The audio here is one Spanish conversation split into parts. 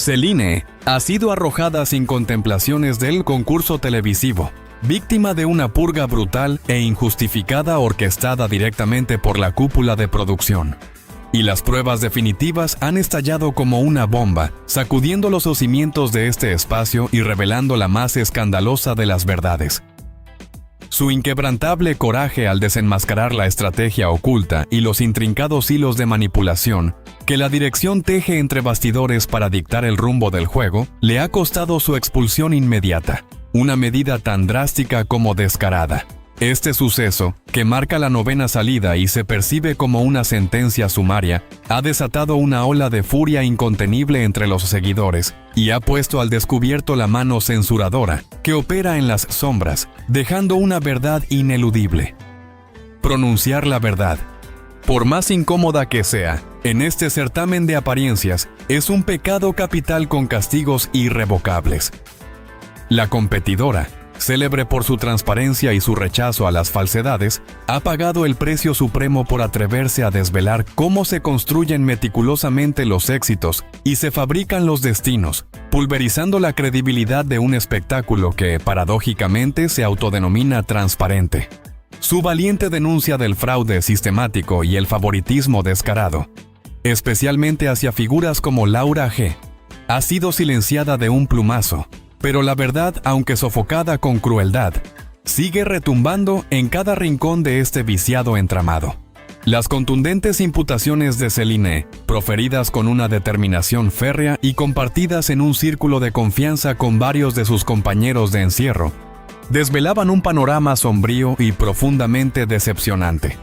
Celine ha sido arrojada sin contemplaciones del concurso televisivo, víctima de una purga brutal e injustificada orquestada directamente por la cúpula de producción. Y las pruebas definitivas han estallado como una bomba, sacudiendo los cimientos de este espacio y revelando la más escandalosa de las verdades. Su inquebrantable coraje al desenmascarar la estrategia oculta y los intrincados hilos de manipulación que la dirección teje entre bastidores para dictar el rumbo del juego, le ha costado su expulsión inmediata, una medida tan drástica como descarada. Este suceso, que marca la 9ª salida y se percibe como una sentencia sumaria, ha desatado una ola de furia incontenible entre los seguidores y ha puesto al descubierto la mano censuradora que opera en las sombras, dejando una verdad ineludible. Pronunciar la verdad, por más incómoda que sea, en este certamen de apariencias, es un pecado capital con castigos irrevocables. La competidora, célebre por su transparencia y su rechazo a las falsedades, ha pagado el precio supremo por atreverse a desvelar cómo se construyen meticulosamente los éxitos y se fabrican los destinos, pulverizando la credibilidad de un espectáculo que, paradójicamente, se autodenomina transparente. Su valiente denuncia del fraude sistemático y el favoritismo descarado, especialmente hacia figuras como Laura G., ha sido silenciada de un plumazo. Pero la verdad, aunque sofocada con crueldad, sigue retumbando en cada rincón de este viciado entramado. Las contundentes imputaciones de Celine, proferidas con una determinación férrea y compartidas en un círculo de confianza con varios de sus compañeros de encierro, desvelaban un panorama sombrío y profundamente decepcionante.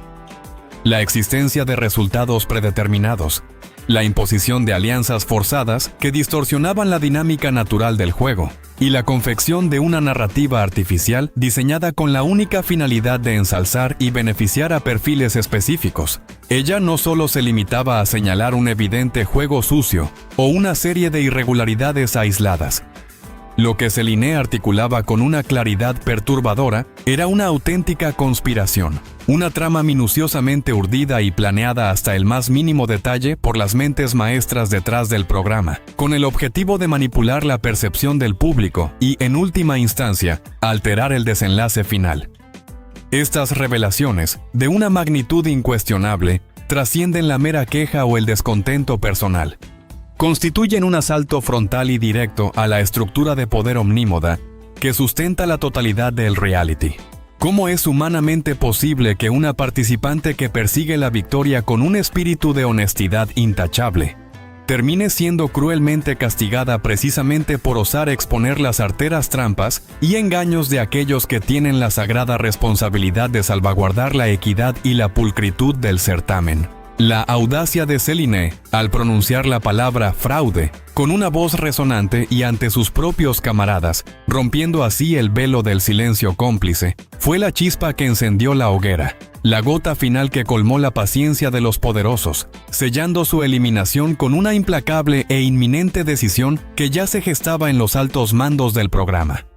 La existencia de resultados predeterminados, la imposición de alianzas forzadas que distorsionaban la dinámica natural del juego, y la confección de una narrativa artificial diseñada con la única finalidad de ensalzar y beneficiar a perfiles específicos. Ella no solo se limitaba a señalar un evidente juego sucio o una serie de irregularidades aisladas. Lo que Celine articulaba con una claridad perturbadora era una auténtica conspiración, una trama minuciosamente urdida y planeada hasta el más mínimo detalle por las mentes maestras detrás del programa, con el objetivo de manipular la percepción del público y, en última instancia, alterar el desenlace final. Estas revelaciones, de una magnitud incuestionable, trascienden la mera queja o el descontento personal. Constituyen un asalto frontal y directo a la estructura de poder omnímoda que sustenta la totalidad del reality. ¿Cómo es humanamente posible que una participante que persigue la victoria con un espíritu de honestidad intachable termine siendo cruelmente castigada precisamente por osar exponer las arteras trampas y engaños de aquellos que tienen la sagrada responsabilidad de salvaguardar la equidad y la pulcritud del certamen? La audacia de Celine, al pronunciar la palabra fraude, con una voz resonante y ante sus propios camaradas, rompiendo así el velo del silencio cómplice, fue la chispa que encendió la hoguera, la gota final que colmó la paciencia de los poderosos, sellando su eliminación con una implacable e inminente decisión que ya se gestaba en los altos mandos del programa.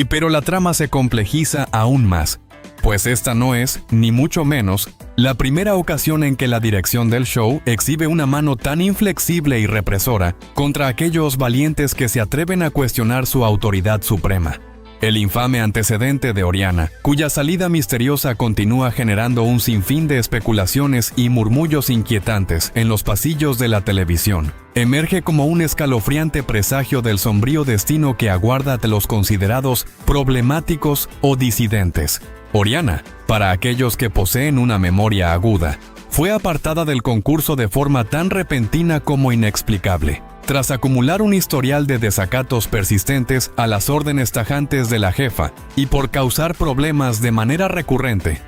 Pero la trama se complejiza aún más, pues esta no es, ni mucho menos, la primera ocasión en que la dirección del show exhibe una mano tan inflexible y represora contra aquellos valientes que se atreven a cuestionar su autoridad suprema. El infame antecedente de Oriana, cuya salida misteriosa continúa generando un sinfín de especulaciones y murmullos inquietantes en los pasillos de la televisión, emerge como un escalofriante presagio del sombrío destino que aguarda a los considerados problemáticos o disidentes. Oriana, para aquellos que poseen una memoria aguda, fue apartada del concurso de forma tan repentina como inexplicable, tras acumular un historial de desacatos persistentes a las órdenes tajantes de la jefa y por causar problemas de manera recurrente,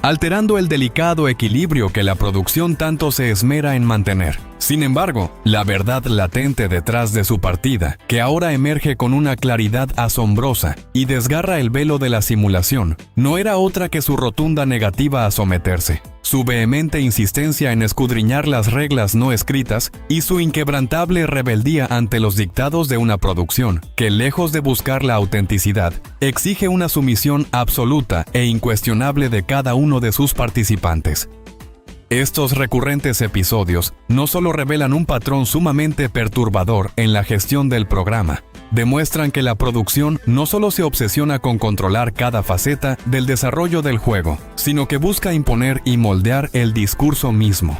alterando el delicado equilibrio que la producción tanto se esmera en mantener. Sin embargo, la verdad latente detrás de su partida, que ahora emerge con una claridad asombrosa y desgarra el velo de la simulación, no era otra que su rotunda negativa a someterse, su vehemente insistencia en escudriñar las reglas no escritas y su inquebrantable rebeldía ante los dictados de una producción que, lejos de buscar la autenticidad, exige una sumisión absoluta e incuestionable de cada uno de sus participantes. Estos recurrentes episodios no solo revelan un patrón sumamente perturbador en la gestión del programa, demuestran que la producción no solo se obsesiona con controlar cada faceta del desarrollo del juego, sino que busca imponer y moldear el discurso mismo.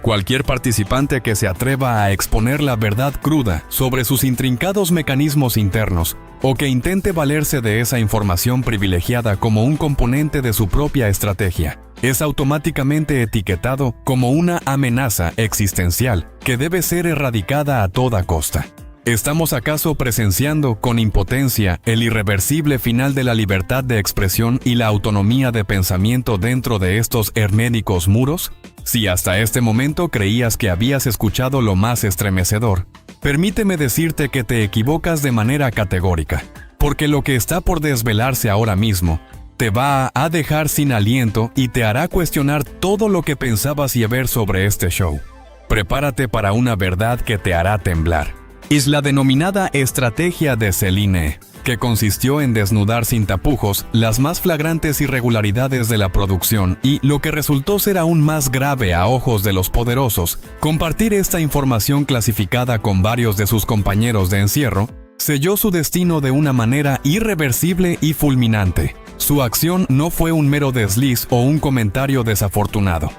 Cualquier participante que se atreva a exponer la verdad cruda sobre sus intrincados mecanismos internos o que intente valerse de esa información privilegiada como un componente de su propia estrategia, es automáticamente etiquetado como una amenaza existencial que debe ser erradicada a toda costa. ¿Estamos acaso presenciando con impotencia el irreversible final de la libertad de expresión y la autonomía de pensamiento dentro de estos herméticos muros? Si hasta este momento creías que habías escuchado lo más estremecedor, permíteme decirte que te equivocas de manera categórica, porque lo que está por desvelarse ahora mismo te va a dejar sin aliento y te hará cuestionar todo lo que pensabas y ver sobre este show. Prepárate para una verdad que te hará temblar. Es la denominada estrategia de Selene, que consistió en desnudar sin tapujos las más flagrantes irregularidades de la producción y, lo que resultó ser aún más grave a ojos de los poderosos, compartir esta información clasificada con varios de sus compañeros de encierro, selló su destino de una manera irreversible y fulminante. Su acción no fue un mero desliz o un comentario desafortunado.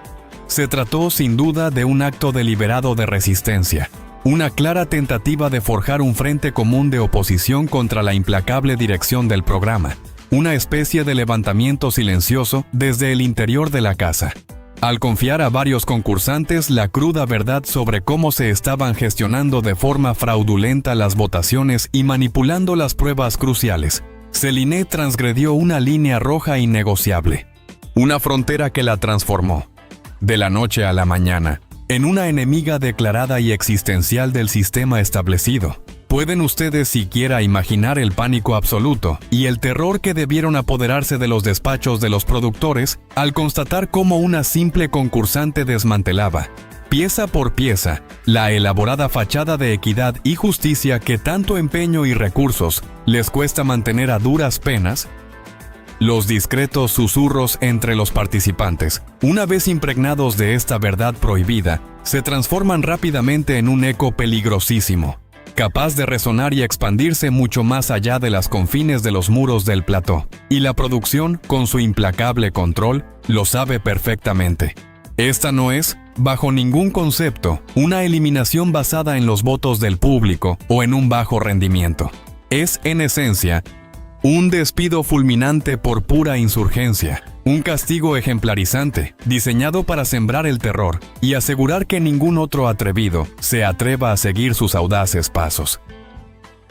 Se trató sin duda de un acto deliberado de resistencia, una clara tentativa de forjar un frente común de oposición contra la implacable dirección del programa, una especie de levantamiento silencioso desde el interior de la casa. Al confiar a varios concursantes la cruda verdad sobre cómo se estaban gestionando de forma fraudulenta las votaciones y manipulando las pruebas cruciales, Selene transgredió una línea roja innegociable, una frontera que la transformó, de la noche a la mañana, en una enemiga declarada y existencial del sistema establecido. ¿Pueden ustedes siquiera imaginar el pánico absoluto y el terror que debieron apoderarse de los despachos de los productores al constatar cómo una simple concursante desmantelaba, pieza por pieza, la elaborada fachada de equidad y justicia que tanto empeño y recursos les cuesta mantener a duras penas? Los discretos susurros entre los participantes, una vez impregnados de esta verdad prohibida, se transforman rápidamente en un eco peligrosísimo, capaz de resonar y expandirse mucho más allá de las confines de los muros del plató. Y la producción, con su implacable control, lo sabe perfectamente. Esta no es, bajo ningún concepto, una eliminación basada en los votos del público o en un bajo rendimiento. Es, en esencia, un despido fulminante por pura insurgencia, un castigo ejemplarizante, diseñado para sembrar el terror y asegurar que ningún otro atrevido se atreva a seguir sus audaces pasos.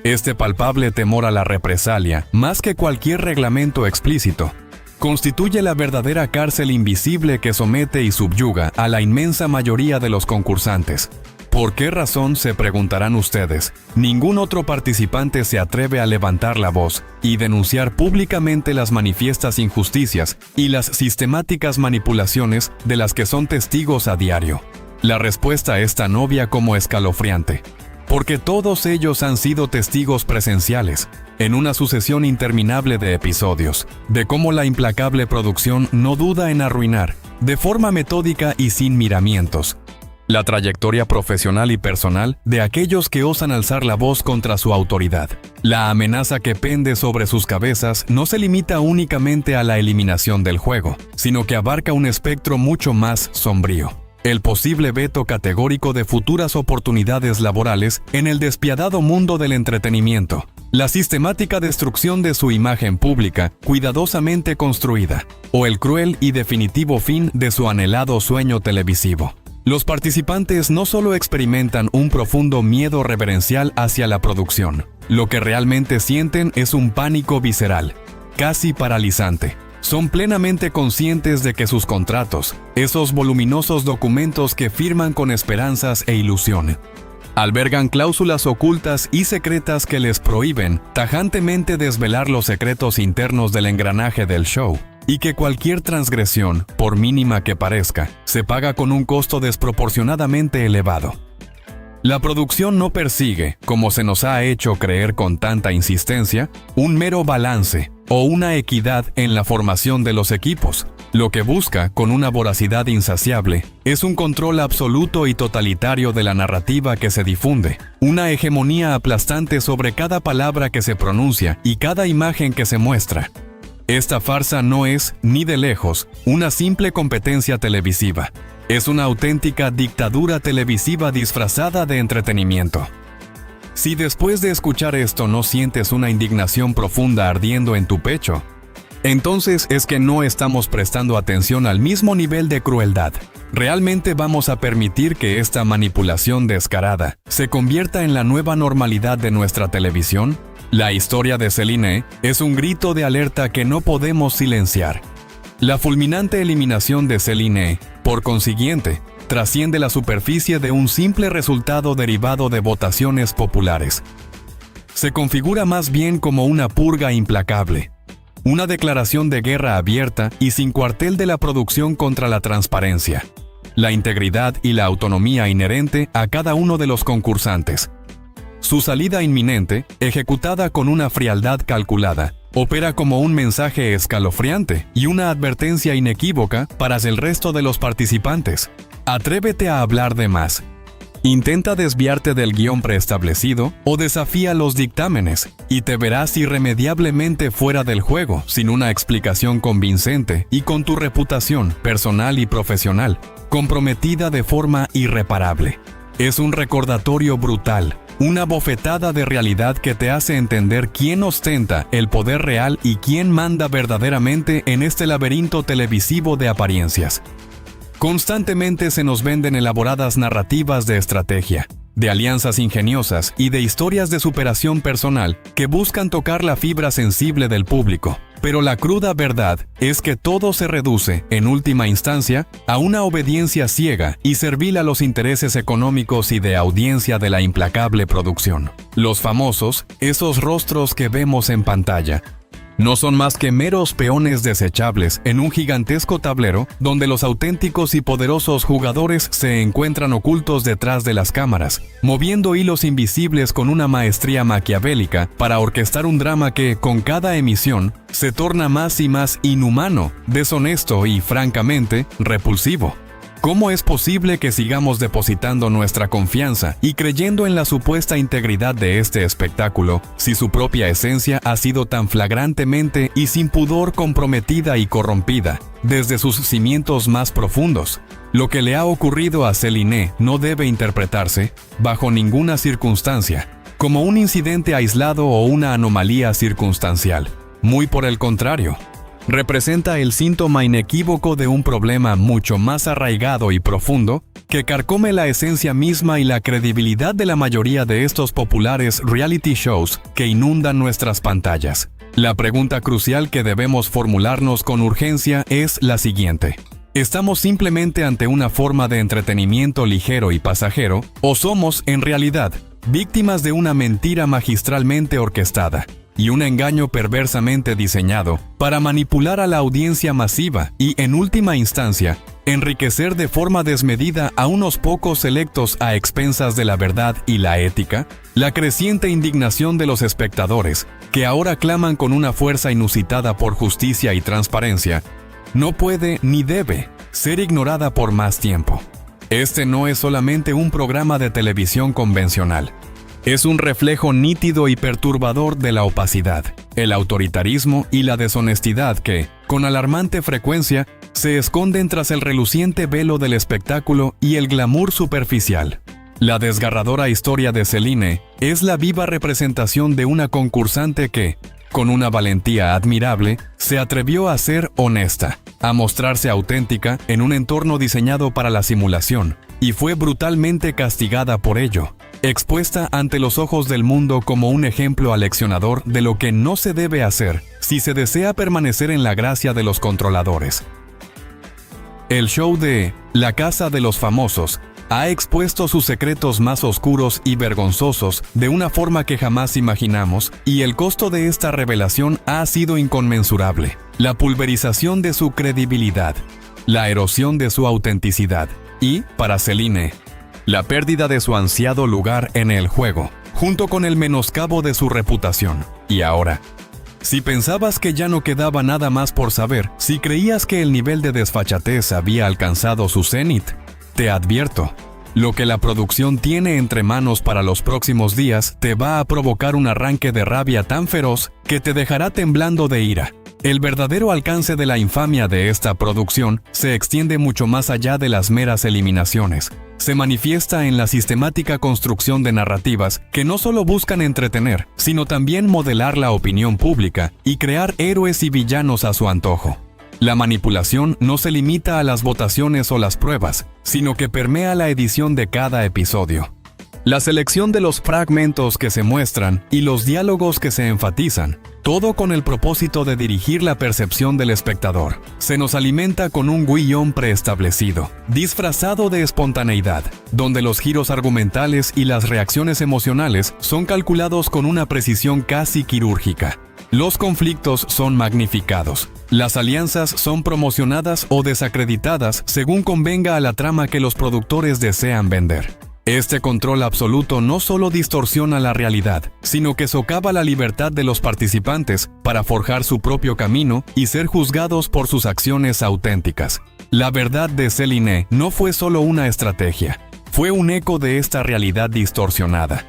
Este palpable temor a la represalia, más que cualquier reglamento explícito, constituye la verdadera cárcel invisible que somete y subyuga a la inmensa mayoría de los concursantes. ¿Por qué razón, se preguntarán ustedes, ningún otro participante se atreve a levantar la voz y denunciar públicamente las manifiestas injusticias y las sistemáticas manipulaciones de las que son testigos a diario? La respuesta es tan obvia como escalofriante, porque todos ellos han sido testigos presenciales, en una sucesión interminable de episodios, de cómo la implacable producción no duda en arruinar, de forma metódica y sin miramientos, la trayectoria profesional y personal de aquellos que osan alzar la voz contra su autoridad. La amenaza que pende sobre sus cabezas no se limita únicamente a la eliminación del juego, sino que abarca un espectro mucho más sombrío: el posible veto categórico de futuras oportunidades laborales en el despiadado mundo del entretenimiento, la sistemática destrucción de su imagen pública cuidadosamente construida, o el cruel y definitivo fin de su anhelado sueño televisivo. Los participantes no solo experimentan un profundo miedo reverencial hacia la producción, lo que realmente sienten es un pánico visceral, casi paralizante. Son plenamente conscientes de que sus contratos, esos voluminosos documentos que firman con esperanzas e ilusión, albergan cláusulas ocultas y secretas que les prohíben tajantemente desvelar los secretos internos del engranaje del show, y que cualquier transgresión, por mínima que parezca, se paga con un costo desproporcionadamente elevado. La producción no persigue, como se nos ha hecho creer con tanta insistencia, un mero balance, o una equidad en la formación de los equipos. Lo que busca, con una voracidad insaciable, es un control absoluto y totalitario de la narrativa que se difunde, una hegemonía aplastante sobre cada palabra que se pronuncia y cada imagen que se muestra. Esta farsa no es, ni de lejos, una simple competencia televisiva. Es una auténtica dictadura televisiva disfrazada de entretenimiento. Si después de escuchar esto no sientes una indignación profunda ardiendo en tu pecho, entonces es que no estamos prestando atención al mismo nivel de crueldad. ¿Realmente vamos a permitir que esta manipulación descarada se convierta en la nueva normalidad de nuestra televisión? La historia de Celine es un grito de alerta que no podemos silenciar. La fulminante eliminación de Celine, por consiguiente, trasciende la superficie de un simple resultado derivado de votaciones populares. Se configura más bien como una purga implacable. Una declaración de guerra abierta y sin cuartel de la producción contra la transparencia, la integridad y la autonomía inherente a cada uno de los concursantes. Su salida inminente, ejecutada con una frialdad calculada, opera como un mensaje escalofriante y una advertencia inequívoca para el resto de los participantes. Atrévete a hablar de más. Intenta desviarte del guión preestablecido o desafía los dictámenes y te verás irremediablemente fuera del juego sin una explicación convincente y con tu reputación personal y profesional comprometida de forma irreparable. Es un recordatorio brutal, una bofetada de realidad que te hace entender quién ostenta el poder real y quién manda verdaderamente en este laberinto televisivo de apariencias. Constantemente se nos venden elaboradas narrativas de estrategia, de alianzas ingeniosas y de historias de superación personal que buscan tocar la fibra sensible del público. Pero la cruda verdad es que todo se reduce, en última instancia, a una obediencia ciega y servil a los intereses económicos y de audiencia de la implacable producción. Los famosos, esos rostros que vemos en pantalla, no son más que meros peones desechables en un gigantesco tablero donde los auténticos y poderosos jugadores se encuentran ocultos detrás de las cámaras, moviendo hilos invisibles con una maestría maquiavélica para orquestar un drama que, con cada emisión, se torna más y más inhumano, deshonesto y, francamente, repulsivo. ¿Cómo es posible que sigamos depositando nuestra confianza y creyendo en la supuesta integridad de este espectáculo si su propia esencia ha sido tan flagrantemente y sin pudor comprometida y corrompida desde sus cimientos más profundos? Lo que le ha ocurrido a Celine no debe interpretarse, bajo ninguna circunstancia, como un incidente aislado o una anomalía circunstancial. Muy por el contrario. Representa el síntoma inequívoco de un problema mucho más arraigado y profundo que carcome la esencia misma y la credibilidad de la mayoría de estos populares reality shows que inundan nuestras pantallas. La pregunta crucial que debemos formularnos con urgencia es la siguiente. ¿Estamos simplemente ante una forma de entretenimiento ligero y pasajero o somos, en realidad, víctimas de una mentira magistralmente orquestada y un engaño perversamente diseñado para manipular a la audiencia masiva y, en última instancia, enriquecer de forma desmedida a unos pocos selectos a expensas de la verdad y la ética? La creciente indignación de los espectadores, que ahora claman con una fuerza inusitada por justicia y transparencia, no puede ni debe ser ignorada por más tiempo. Este no es solamente un programa de televisión convencional. Es un reflejo nítido y perturbador de la opacidad, el autoritarismo y la deshonestidad que, con alarmante frecuencia, se esconden tras el reluciente velo del espectáculo y el glamour superficial. La desgarradora historia de Celine es la viva representación de una concursante que, con una valentía admirable, se atrevió a ser honesta, a mostrarse auténtica en un entorno diseñado para la simulación, y fue brutalmente castigada por ello, expuesta ante los ojos del mundo como un ejemplo aleccionador de lo que no se debe hacer si se desea permanecer en la gracia de los controladores. El show de La Casa de los Famosos ha expuesto sus secretos más oscuros y vergonzosos de una forma que jamás imaginamos, y el costo de esta revelación ha sido inconmensurable. La pulverización de su credibilidad, la erosión de su autenticidad y, para Celine, la pérdida de su ansiado lugar en el juego, junto con el menoscabo de su reputación. Y ahora, Si pensabas que ya no quedaba nada más por saber, si creías que el nivel de desfachatez había alcanzado su cenit, te advierto, lo que la producción tiene entre manos para los próximos días te va a provocar un arranque de rabia tan feroz que te dejará temblando de ira. El verdadero alcance de la infamia de esta producción se extiende mucho más allá de las meras eliminaciones. Se manifiesta en la sistemática construcción de narrativas que no solo buscan entretener, sino también modelar la opinión pública y crear héroes y villanos a su antojo. La manipulación no se limita a las votaciones o las pruebas, sino que permea la edición de cada episodio. La selección de los fragmentos que se muestran y los diálogos que se enfatizan, todo con el propósito de dirigir la percepción del espectador. Se nos alimenta con un guión preestablecido, disfrazado de espontaneidad, donde los giros argumentales y las reacciones emocionales son calculados con una precisión casi quirúrgica. Los conflictos son magnificados. Las alianzas son promocionadas o desacreditadas según convenga a la trama que los productores desean vender. Este control absoluto no solo distorsiona la realidad, sino que socava la libertad de los participantes para forjar su propio camino y ser juzgados por sus acciones auténticas. La verdad de Céline no fue solo una estrategia, fue un eco de esta realidad distorsionada.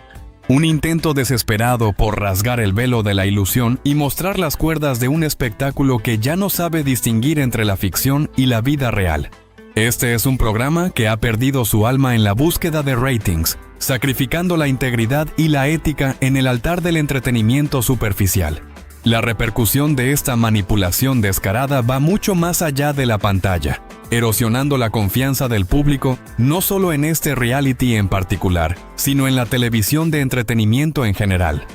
Un intento desesperado por rasgar el velo de la ilusión y mostrar las cuerdas de un espectáculo que ya no sabe distinguir entre la ficción y la vida real. Este es un programa que ha perdido su alma en la búsqueda de ratings, sacrificando la integridad y la ética en el altar del entretenimiento superficial. La repercusión de esta manipulación descarada va mucho más allá de la pantalla, erosionando la confianza del público no solo en este reality en particular, sino en la televisión de entretenimiento en general.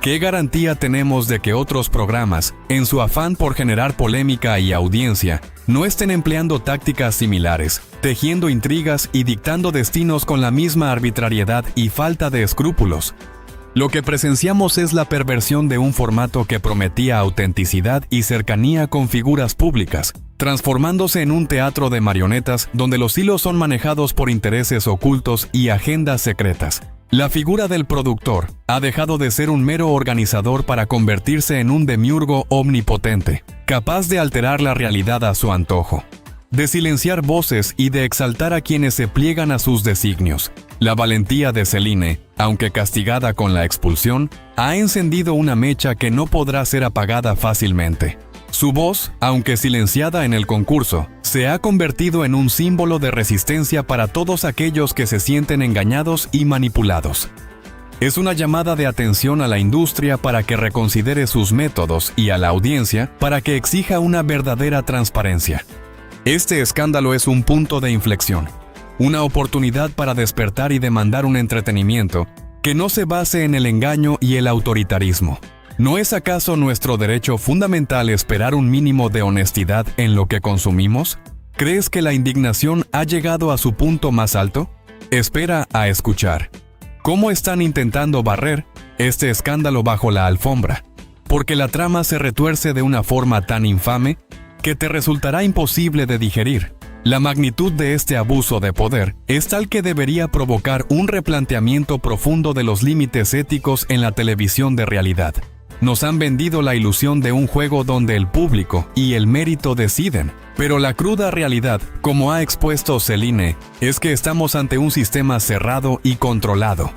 ¿Qué garantía tenemos de que otros programas, en su afán por generar polémica y audiencia, no estén empleando tácticas similares, tejiendo intrigas y dictando destinos con la misma arbitrariedad y falta de escrúpulos? Lo que presenciamos es la perversión de un formato que prometía autenticidad y cercanía con figuras públicas, transformándose en un teatro de marionetas donde los hilos son manejados por intereses ocultos y agendas secretas. La figura del productor ha dejado de ser un mero organizador para convertirse en un demiurgo omnipotente, capaz de alterar la realidad a su antojo, de silenciar voces y de exaltar a quienes se pliegan a sus designios. La valentía de Céline, aunque castigada con la expulsión, ha encendido una mecha que no podrá ser apagada fácilmente. Su voz, aunque silenciada en el concurso, se ha convertido en un símbolo de resistencia para todos aquellos que se sienten engañados y manipulados. Es una llamada de atención a la industria para que reconsidere sus métodos y a la audiencia para que exija una verdadera transparencia. Este escándalo es un punto de inflexión, una oportunidad para despertar y demandar un entretenimiento que no se base en el engaño y el autoritarismo. ¿No es acaso nuestro derecho fundamental esperar un mínimo de honestidad en lo que consumimos? ¿Crees que la indignación ha llegado a su punto más alto? Espera a escuchar. ¿Cómo están intentando barrer este escándalo bajo la alfombra? Porque la trama se retuerce de una forma tan infame que te resultará imposible de digerir. La magnitud de este abuso de poder es tal que debería provocar un replanteamiento profundo de los límites éticos en la televisión de realidad. Nos han vendido la ilusión de un juego donde el público y el mérito deciden, pero la cruda realidad, como ha expuesto Céline, es que estamos ante un sistema cerrado y controlado,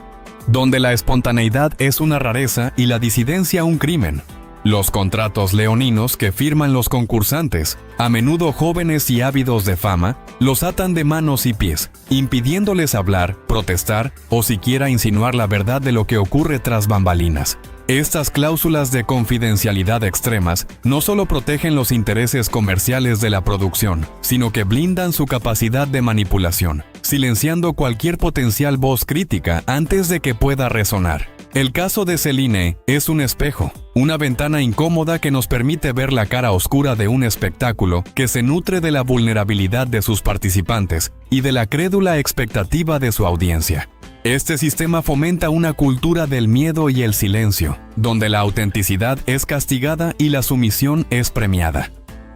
donde la espontaneidad es una rareza y la disidencia un crimen. Los contratos leoninos que firman los concursantes, a menudo jóvenes y ávidos de fama, los atan de manos y pies, impidiéndoles hablar, protestar o siquiera insinuar la verdad de lo que ocurre tras bambalinas. Estas cláusulas de confidencialidad extremas no solo protegen los intereses comerciales de la producción, sino que blindan su capacidad de manipulación, silenciando cualquier potencial voz crítica antes de que pueda resonar. El caso de Céline es un espejo, una ventana incómoda que nos permite ver la cara oscura de un espectáculo que se nutre de la vulnerabilidad de sus participantes y de la crédula expectativa de su audiencia. Este sistema fomenta una cultura del miedo y el silencio, donde la autenticidad es castigada y la sumisión es premiada.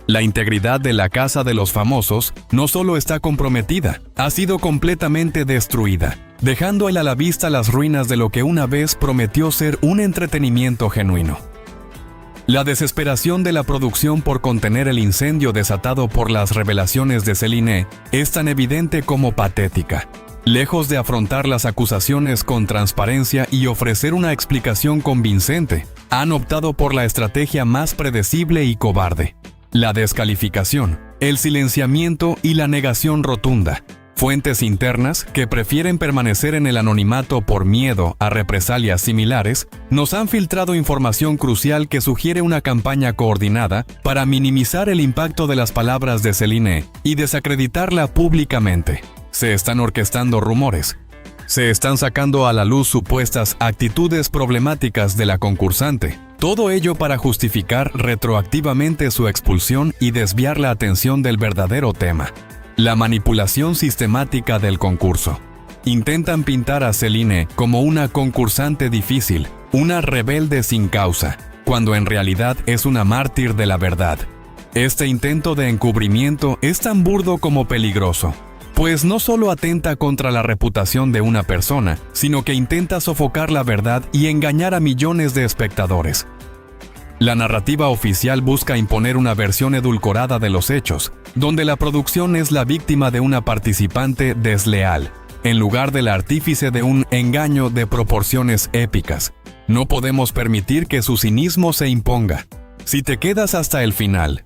La integridad de la Casa de los Famosos no solo está comprometida, ha sido completamente destruida, dejando a la vista las ruinas de lo que una vez prometió ser un entretenimiento genuino. La desesperación de la producción por contener el incendio desatado por las revelaciones de Celine es tan evidente como patética. Lejos de afrontar las acusaciones con transparencia y ofrecer una explicación convincente, han optado por la estrategia más predecible y cobarde: la descalificación, el silenciamiento y la negación rotunda. Fuentes internas, que prefieren permanecer en el anonimato por miedo a represalias similares, nos han filtrado información crucial que sugiere una campaña coordinada para minimizar el impacto de las palabras de Celine y desacreditarla públicamente. Se están orquestando rumores. Se están sacando a la luz supuestas actitudes problemáticas de la concursante. Todo ello para justificar retroactivamente su expulsión y desviar la atención del verdadero tema: la manipulación sistemática del concurso. Intentan pintar a Celine como una concursante difícil, una rebelde sin causa, cuando en realidad es una mártir de la verdad. Este intento de encubrimiento es tan burdo como peligroso, pues no solo atenta contra la reputación de una persona, sino que intenta sofocar la verdad y engañar a millones de espectadores. La narrativa oficial busca imponer una versión edulcorada de los hechos, donde la producción es la víctima de una participante desleal, en lugar del artífice de un engaño de proporciones épicas. No podemos permitir que su cinismo se imponga. Si te quedas hasta el final,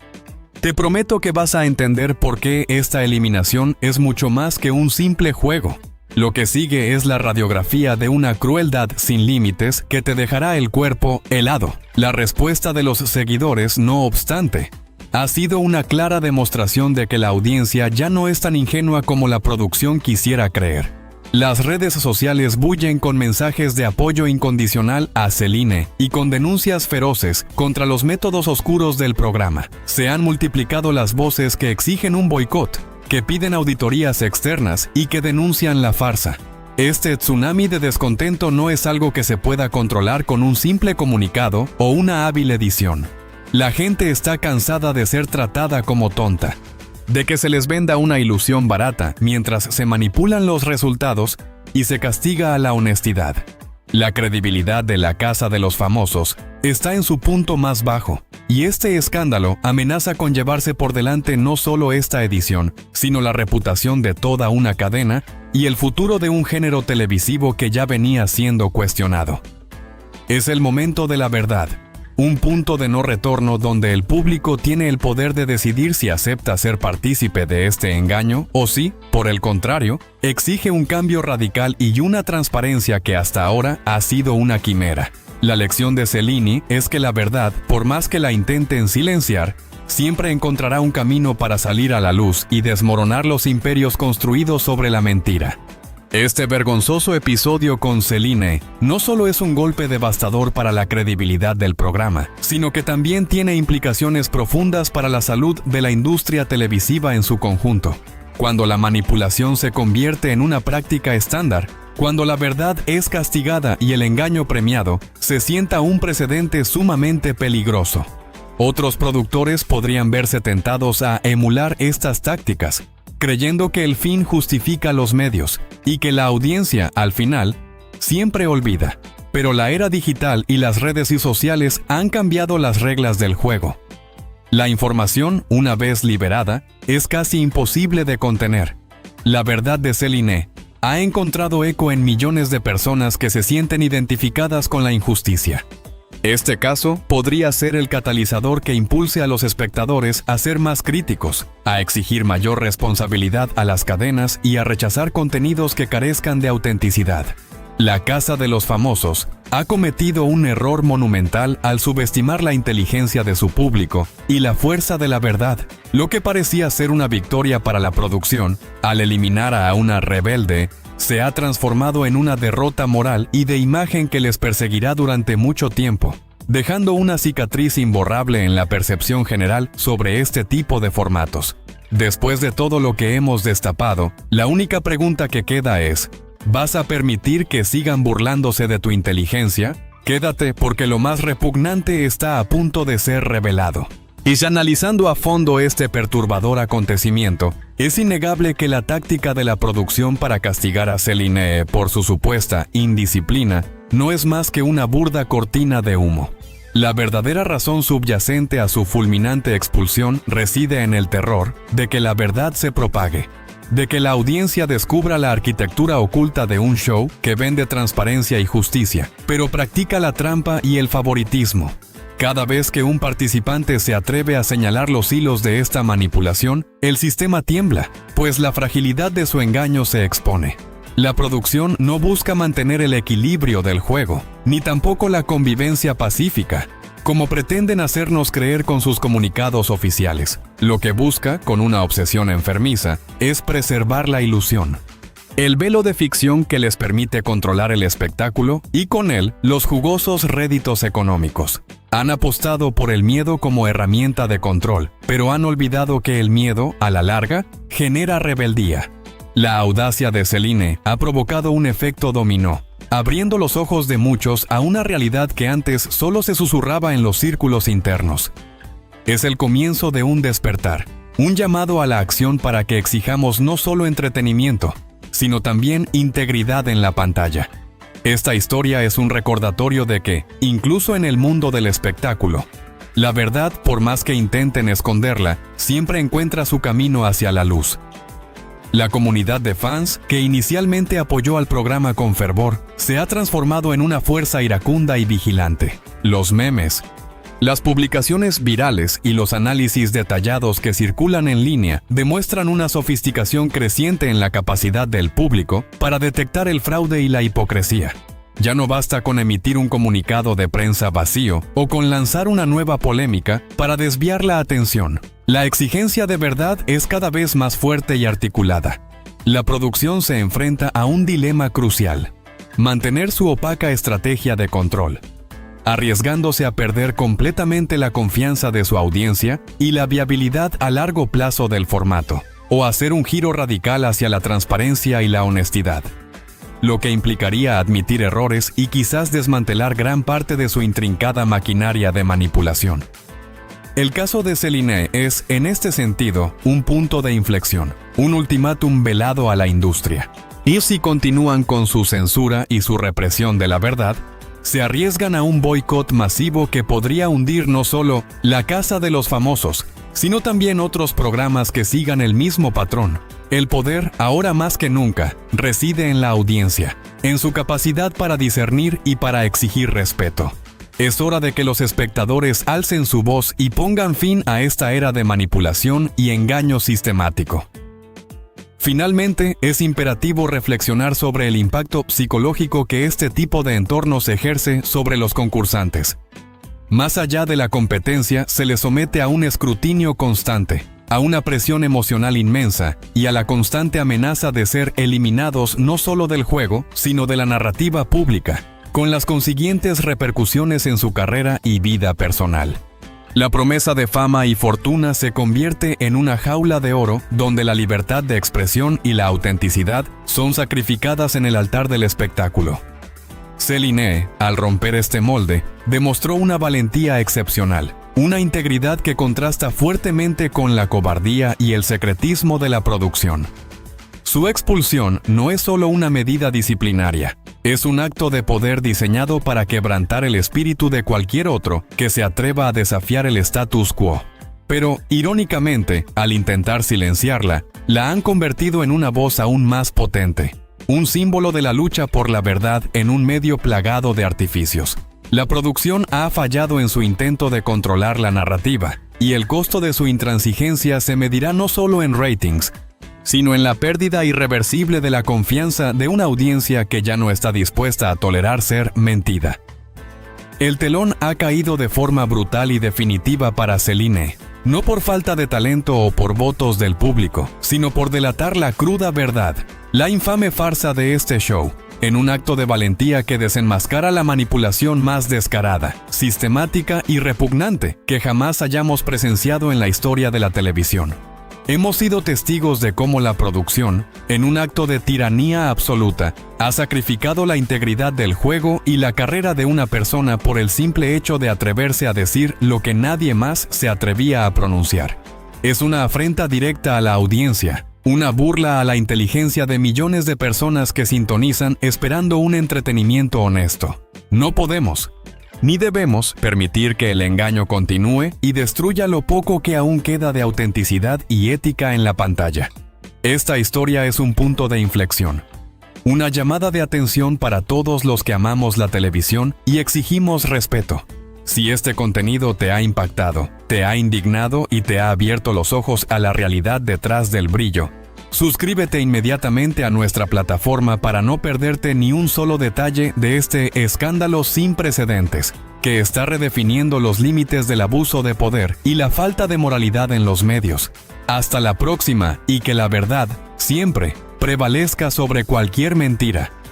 te prometo que vas a entender por qué esta eliminación es mucho más que un simple juego. Lo que sigue es la radiografía de una crueldad sin límites que te dejará el cuerpo helado. La respuesta de los seguidores, no obstante, ha sido una clara demostración de que la audiencia ya no es tan ingenua como la producción quisiera creer. Las redes sociales bullen con mensajes de apoyo incondicional a Celine y con denuncias feroces contra los métodos oscuros del programa. Se han multiplicado las voces que exigen un boicot, que piden auditorías externas y que denuncian la farsa. Este tsunami de descontento no es algo que se pueda controlar con un simple comunicado o una hábil edición. La gente está cansada de ser tratada como tonta, de que se les venda una ilusión barata mientras se manipulan los resultados y se castiga a la honestidad. La credibilidad de la Casa de los Famosos está en su punto más bajo, y este escándalo amenaza con llevarse por delante no solo esta edición, sino la reputación de toda una cadena y el futuro de un género televisivo que ya venía siendo cuestionado. Es el momento de la verdad, un punto de no retorno donde el público tiene el poder de decidir si acepta ser partícipe de este engaño o si, por el contrario, exige un cambio radical y una transparencia que hasta ahora ha sido una quimera. La lección de Celine es que la verdad, por más que la intenten silenciar, siempre encontrará un camino para salir a la luz y desmoronar los imperios construidos sobre la mentira. Este vergonzoso episodio con Celine no solo es un golpe devastador para la credibilidad del programa, sino que también tiene implicaciones profundas para la salud de la industria televisiva en su conjunto. Cuando la manipulación se convierte en una práctica estándar, cuando la verdad es castigada y el engaño premiado, se sienta un precedente sumamente peligroso. Otros productores podrían verse tentados a emular estas tácticas, creyendo que el fin justifica los medios y que la audiencia, al final, siempre olvida. Pero la era digital y las redes sociales han cambiado las reglas del juego. La información, una vez liberada, es casi imposible de contener. La verdad de Celine ha encontrado eco en millones de personas que se sienten identificadas con la injusticia. Este caso podría ser el catalizador que impulse a los espectadores a ser más críticos, a exigir mayor responsabilidad a las cadenas y a rechazar contenidos que carezcan de autenticidad. La Casa de los Famosos ha cometido un error monumental al subestimar la inteligencia de su público y la fuerza de la verdad. Lo que parecía ser una victoria para la producción, al eliminar a una rebelde, se ha transformado en una derrota moral y de imagen que les perseguirá durante mucho tiempo, dejando una cicatriz imborrable en la percepción general sobre este tipo de formatos. Después de todo lo que hemos destapado, la única pregunta que queda es: ¿vas a permitir que sigan burlándose de tu inteligencia? Quédate, porque lo más repugnante está a punto de ser revelado. Y analizando a fondo este perturbador acontecimiento, es innegable que la táctica de la producción para castigar a Celine por su supuesta indisciplina no es más que una burda cortina de humo. La verdadera razón subyacente a su fulminante expulsión reside en el terror de que la verdad se propague, de que la audiencia descubra la arquitectura oculta de un show que vende transparencia y justicia, pero practica la trampa y el favoritismo. Cada vez que un participante se atreve a señalar los hilos de esta manipulación, el sistema tiembla, pues la fragilidad de su engaño se expone. La producción no busca mantener el equilibrio del juego, ni tampoco la convivencia pacífica, como pretenden hacernos creer con sus comunicados oficiales. Lo que busca, con una obsesión enfermiza, es preservar la ilusión. El velo de ficción que les permite controlar el espectáculo y con él los jugosos réditos económicos. Han apostado por el miedo como herramienta de control, pero han olvidado que el miedo, a la larga, genera rebeldía. La audacia de Selene ha provocado un efecto dominó, abriendo los ojos de muchos a una realidad que antes solo se susurraba en los círculos internos. Es el comienzo de un despertar, un llamado a la acción para que exijamos no solo entretenimiento, sino también integridad en la pantalla. Esta historia es un recordatorio de que, incluso en el mundo del espectáculo, la verdad, por más que intenten esconderla, siempre encuentra su camino hacia la luz. La comunidad de fans, que inicialmente apoyó al programa con fervor, se ha transformado en una fuerza iracunda y vigilante. Los memes, las publicaciones virales y los análisis detallados que circulan en línea demuestran una sofisticación creciente en la capacidad del público para detectar el fraude y la hipocresía. Ya no basta con emitir un comunicado de prensa vacío o con lanzar una nueva polémica para desviar la atención. La exigencia de verdad es cada vez más fuerte y articulada. La producción se enfrenta a un dilema crucial: mantener su opaca estrategia de control, arriesgándose a perder completamente la confianza de su audiencia y la viabilidad a largo plazo del formato, o hacer un giro radical hacia la transparencia y la honestidad, lo que implicaría admitir errores y quizás desmantelar gran parte de su intrincada maquinaria de manipulación. El caso de Selene es, en este sentido, un punto de inflexión, un ultimátum velado a la industria. Y si continúan con su censura y su represión de la verdad, se arriesgan a un boicot masivo que podría hundir no solo La Casa de los Famosos, sino también otros programas que sigan el mismo patrón. El poder, ahora más que nunca, reside en la audiencia, en su capacidad para discernir y para exigir respeto. Es hora de que los espectadores alcen su voz y pongan fin a esta era de manipulación y engaño sistemático. Finalmente, es imperativo reflexionar sobre el impacto psicológico que este tipo de entornos ejerce sobre los concursantes. Más allá de la competencia, se les somete a un escrutinio constante, a una presión emocional inmensa y a la constante amenaza de ser eliminados no solo del juego, sino de la narrativa pública, con las consiguientes repercusiones en su carrera y vida personal. La promesa de fama y fortuna se convierte en una jaula de oro donde la libertad de expresión y la autenticidad son sacrificadas en el altar del espectáculo. Selene, al romper este molde, demostró una valentía excepcional, una integridad que contrasta fuertemente con la cobardía y el secretismo de la producción. Su expulsión no es solo una medida disciplinaria, es un acto de poder diseñado para quebrantar el espíritu de cualquier otro que se atreva a desafiar el status quo. Pero, irónicamente, al intentar silenciarla, la han convertido en una voz aún más potente, un símbolo de la lucha por la verdad en un medio plagado de artificios. La producción ha fallado en su intento de controlar la narrativa, y el costo de su intransigencia se medirá no solo en ratings, sino en la pérdida irreversible de la confianza de una audiencia que ya no está dispuesta a tolerar ser mentida. El telón ha caído de forma brutal y definitiva para Selene, no por falta de talento o por votos del público, sino por delatar la cruda verdad, la infame farsa de este show, en un acto de valentía que desenmascara la manipulación más descarada, sistemática y repugnante que jamás hayamos presenciado en la historia de la televisión. Hemos sido testigos de cómo la producción, en un acto de tiranía absoluta, ha sacrificado la integridad del juego y la carrera de una persona por el simple hecho de atreverse a decir lo que nadie más se atrevía a pronunciar. Es una afrenta directa a la audiencia, una burla a la inteligencia de millones de personas que sintonizan esperando un entretenimiento honesto. No podemos, Ni debemos permitir que el engaño continúe y destruya lo poco que aún queda de autenticidad y ética en la pantalla. Esta historia es un punto de inflexión. Una llamada de atención para todos los que amamos la televisión y exigimos respeto. Si este contenido te ha impactado, te ha indignado y te ha abierto los ojos a la realidad detrás del brillo, suscríbete inmediatamente a nuestra plataforma para no perderte ni un solo detalle de este escándalo sin precedentes, que está redefiniendo los límites del abuso de poder y la falta de moralidad en los medios. Hasta la próxima y que la verdad siempre prevalezca sobre cualquier mentira.